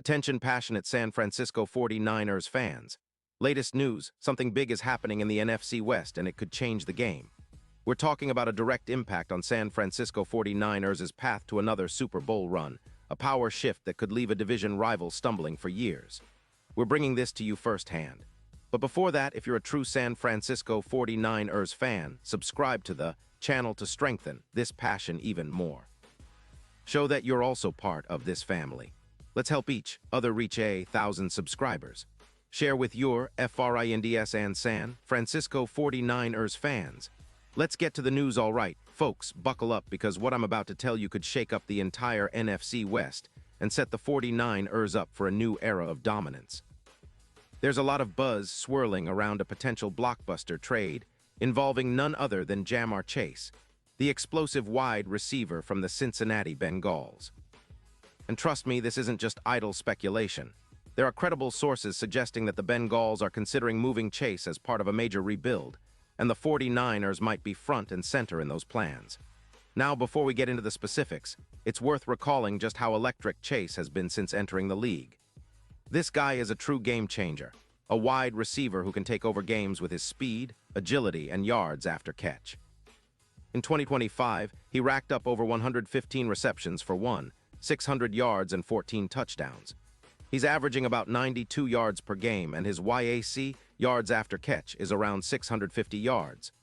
Attention passionate San Francisco 49ers fans. Latest news, something big is happening in the NFC West and it could change the game. We're talking about a direct impact on San Francisco 49ers' path to another Super Bowl run, a power shift that could leave a division rival stumbling for years. We're bringing this to you firsthand. But before that, if you're a true San Francisco 49ers fan, subscribe to the channel to strengthen this passion even more. Show that you're also part of this family. Let's help each other reach 1,000 subscribers. Share with your FRINDS and San Francisco 49ers fans. Let's get to the news. All right, folks, buckle up because what I'm about to tell you could shake up the entire NFC West and set the 49ers up for a new era of dominance. There's a lot of buzz swirling around a potential blockbuster trade involving none other than Ja'Marr Chase, the explosive wide receiver from the Cincinnati Bengals. And trust me, this isn't just idle speculation. There are credible sources suggesting that the Bengals are considering moving Chase as part of a major rebuild, and the 49ers might be front and center in those plans. Now, before we get into the specifics, it's worth recalling just how electric Chase has been since entering the league. This guy is a true game changer, a wide receiver who can take over games with his speed, agility, and yards after catch. In 2025, he racked up over 115 receptions for 600 yards and 14 touchdowns. He's averaging about 92 yards per game, and his YAC, yards after catch, is around 650 yards.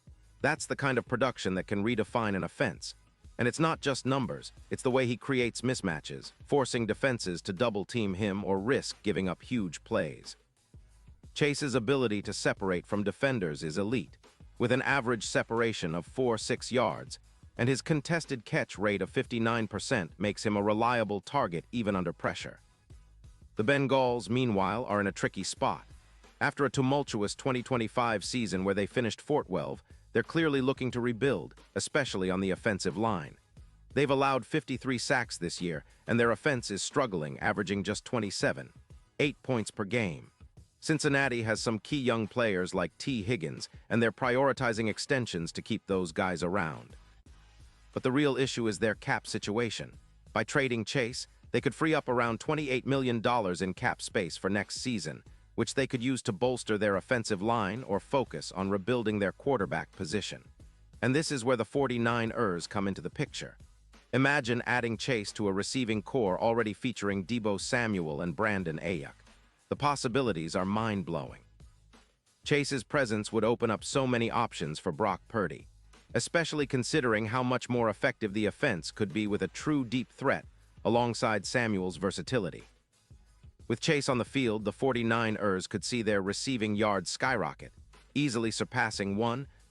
That's the kind of production that can redefine an offense. And it's not just numbers, it's the way he creates mismatches, forcing defenses to double-team him or risk giving up huge plays. Chase's ability to separate from defenders is elite, with an average separation of 4-6 yards, and his contested catch rate of 59% makes him a reliable target even under pressure. The Bengals, meanwhile, are in a tricky spot. After a tumultuous 2025 season where they finished 4th, they're clearly looking to rebuild, especially on the offensive line. They've allowed 53 sacks this year, and their offense is struggling, averaging just 27, 8 points per game. Cincinnati has some key young players like T. Higgins, and they're prioritizing extensions to keep those guys around. But the real issue is their cap situation. By trading Chase, they could free up around $28 million in cap space for next season, which they could use to bolster their offensive line or focus on rebuilding their quarterback position. And this is where the 49ers come into the picture. Imagine adding Chase to a receiving core already featuring Deebo Samuel and Brandon Ayuk. The possibilities are mind-blowing. Chase's presence would open up so many options for Brock Purdy, especially considering how much more effective the offense could be with a true deep threat alongside Samuel's versatility. With Chase on the field, the 49ers could see their receiving yards skyrocket, easily surpassing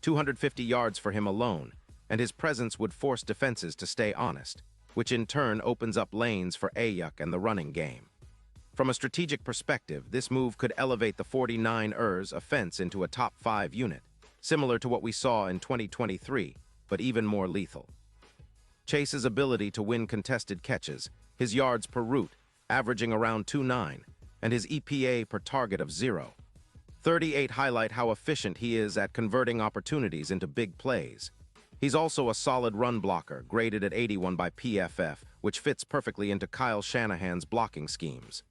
250 yards for him alone, and his presence would force defenses to stay honest, which in turn opens up lanes for Ayuk and the running game. From a strategic perspective, this move could elevate the 49ers' offense into a top 5 unit, similar to what we saw in 2023, but even more lethal. Chase's ability to win contested catches, his yards per route, averaging around 2.9, and his EPA per target of 0.38 highlight how efficient he is at converting opportunities into big plays. He's also a solid run blocker, graded at 81 by PFF, which fits perfectly into Kyle Shanahan's blocking schemes.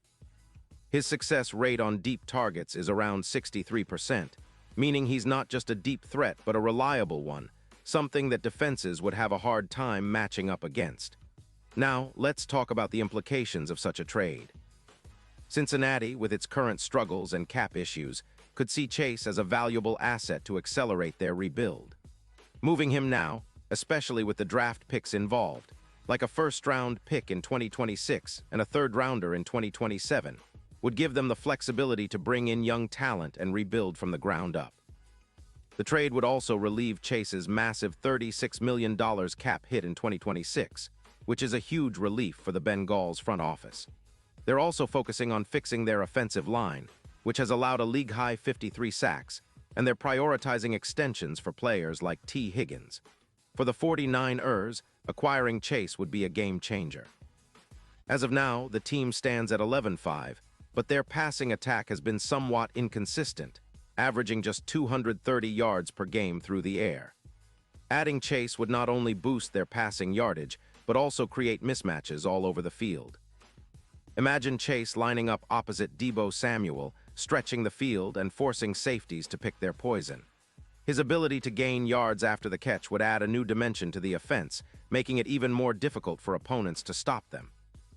His success rate on deep targets is around 63%, meaning he's not just a deep threat but a reliable one, something that defenses would have a hard time matching up against. Now, let's talk about the implications of such a trade. Cincinnati, with its current struggles and cap issues, could see Chase as a valuable asset to accelerate their rebuild. Moving him now, especially with the draft picks involved, like a first-round pick in 2026 and a third-rounder in 2027, would give them the flexibility to bring in young talent and rebuild from the ground up. The trade would also relieve Chase's massive $36 million cap hit in 2026, which is a huge relief for the Bengals front office. They're also focusing on fixing their offensive line, which has allowed a league-high 53 sacks, and they're prioritizing extensions for players like T. Higgins. For the 49ers, acquiring Chase would be a game-changer. As of now, the team stands at 11-5, but their passing attack has been somewhat inconsistent, averaging just 230 yards per game through the air. Adding Chase would not only boost their passing yardage, but also create mismatches all over the field. Imagine Chase lining up opposite Deebo Samuel, stretching the field and forcing safeties to pick their poison. His ability to gain yards after the catch would add a new dimension to the offense, making it even more difficult for opponents to stop them.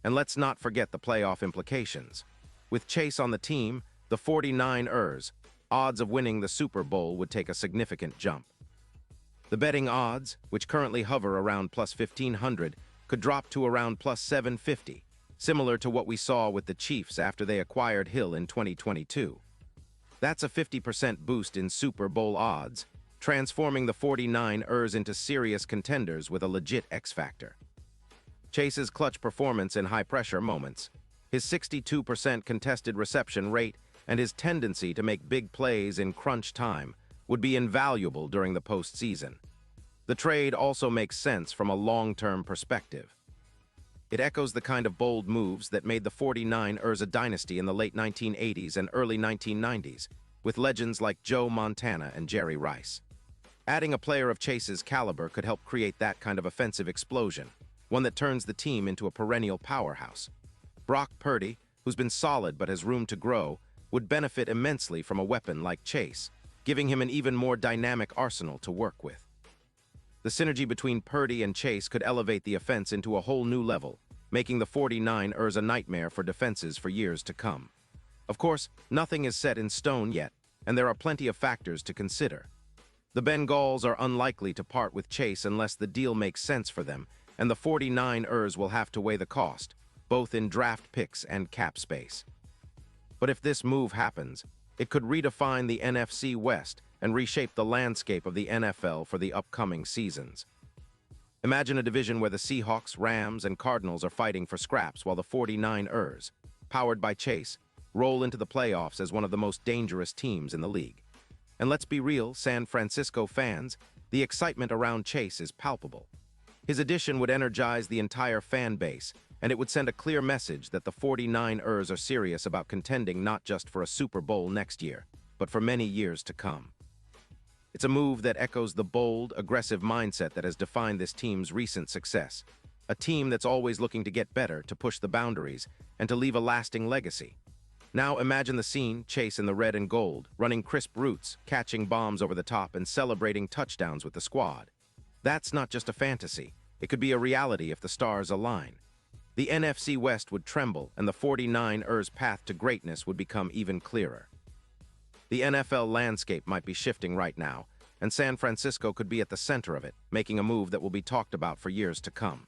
And let's not forget the playoff implications. With Chase on the team, the 49ers, odds of winning the Super Bowl would take a significant jump. The betting odds, which currently hover around plus 1,500, could drop to around plus 750, similar to what we saw with the Chiefs after they acquired Hill in 2022. That's a 50% boost in Super Bowl odds, transforming the 49ers into serious contenders with a legit X-factor. Chase's clutch performance in high-pressure moments, his 62% contested reception rate, and his tendency to make big plays in crunch time would be invaluable during the postseason. The trade also makes sense from a long-term perspective. It echoes the kind of bold moves that made the 49ers a dynasty in the late 1980s and early 1990s, with legends like Joe Montana and Jerry Rice. Adding a player of Chase's caliber could help create that kind of offensive explosion, one that turns the team into a perennial powerhouse. Brock Purdy, who's been solid but has room to grow, would benefit immensely from a weapon like Chase, giving him an even more dynamic arsenal to work with. The synergy between Purdy and Chase could elevate the offense into a whole new level, making the 49ers a nightmare for defenses for years to come. Of course, nothing is set in stone yet, and there are plenty of factors to consider. The Bengals are unlikely to part with Chase unless the deal makes sense for them, and the 49ers will have to weigh the cost, both in draft picks and cap space. But if this move happens, it could redefine the NFC West and reshape the landscape of the NFL for the upcoming seasons. Imagine a division where the Seahawks, Rams, and Cardinals are fighting for scraps while the 49ers, powered by Chase, roll into the playoffs as one of the most dangerous teams in the league. And let's be real, San Francisco fans, the excitement around Chase is palpable. His addition would energize the entire fan base, and it would send a clear message that the 49ers are serious about contending not just for a Super Bowl next year, but for many years to come. It's a move that echoes the bold, aggressive mindset that has defined this team's recent success. A team that's always looking to get better, to push the boundaries, and to leave a lasting legacy. Now imagine the scene, Chase in the red and gold, running crisp routes, catching bombs over the top, and celebrating touchdowns with the squad. That's not just a fantasy. It could be a reality if the stars align. The NFC West would tremble, and the 49ers' path to greatness would become even clearer. The NFL landscape might be shifting right now, and San Francisco could be at the center of it, making a move that will be talked about for years to come.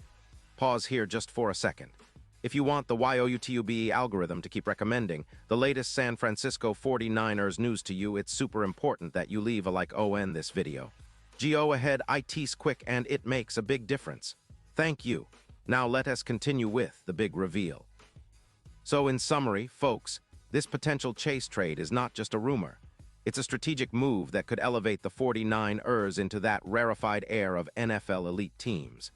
Pause here just for a second. If you want the YOUTUBE algorithm to keep recommending the latest San Francisco 49ers news to you, it's super important that you leave a like on this video. Go ahead, it's quick and it makes a big difference. Thank you. Now let us continue with the big reveal. So in summary, folks, this potential Chase trade is not just a rumor. It's a strategic move that could elevate the 49ers into that rarefied air of NFL elite teams.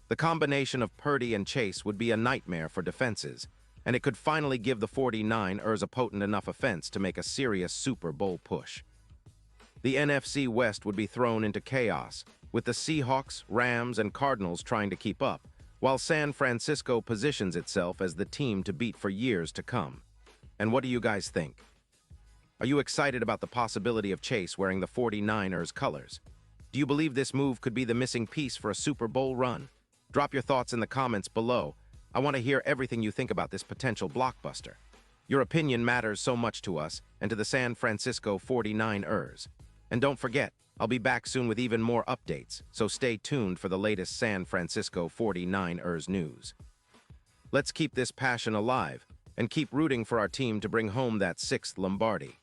The combination of Purdy and Chase would be a nightmare for defenses, and it could finally give the 49ers a potent enough offense to make a serious Super Bowl push. The NFC West would be thrown into chaos, with the Seahawks, Rams, and Cardinals trying to keep up, while San Francisco positions itself as the team to beat for years to come. And what do you guys think? Are you excited about the possibility of Chase wearing the 49ers colors? Do you believe this move could be the missing piece for a Super Bowl run? Drop your thoughts in the comments below. I want to hear everything you think about this potential blockbuster. Your opinion matters so much to us and to the San Francisco 49ers. And don't forget, I'll be back soon with even more updates, so stay tuned for the latest San Francisco 49ers news. Let's keep this passion alive and keep rooting for our team to bring home that 6th Lombardi.